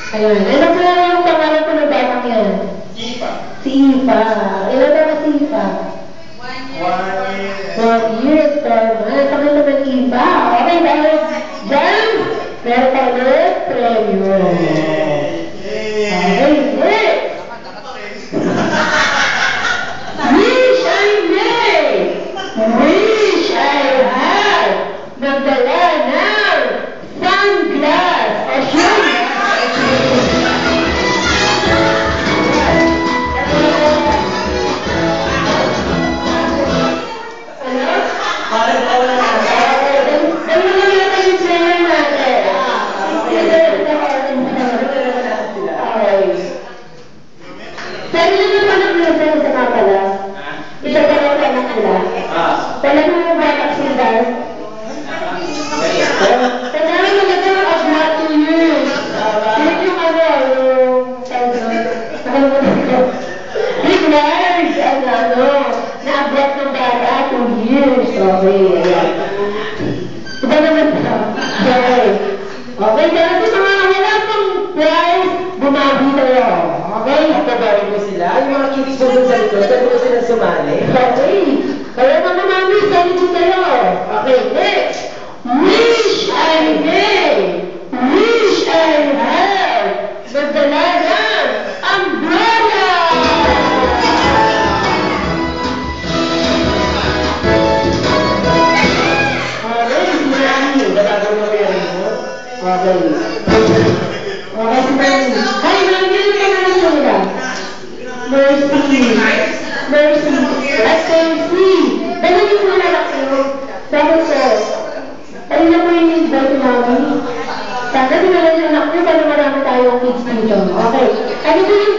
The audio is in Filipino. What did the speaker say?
Ayun. Ano po yung pangalan ko ng batang yan? Ipa. Si Ipa. Ilan na ba si Ipa? 1 year. 1 year. Tangan naman Ipa. Okay, dahil dyan, meron pa ulit premyo. Okay, next. Wish I may. Wish I had. Magdala ng sunglass. O sunglass. Okay, dahil sa mga wala pang prize, bumabi tayo. Okay? Pagkabarin mo sila, yung mga kids mo dun sa likod, pwede mo sila sumali. Okay. Kaya mga mami, salito tayo. Okay, next. Wish I may. Wish I have. Magdala ng umbrella. Okay, mami. Nagagawa mo yung rin mo? Okay. Okay, si Mami. Hi, Mami. Ano ka na lang nila? Mercy. Mercy. At Mercy. Dala niyo po na lang kayo. Bakit sir? Ayun na po yung invite ni Mami. Sana dinala niyo anak niyo para marami tayong kids dito. Okay. Ano po yung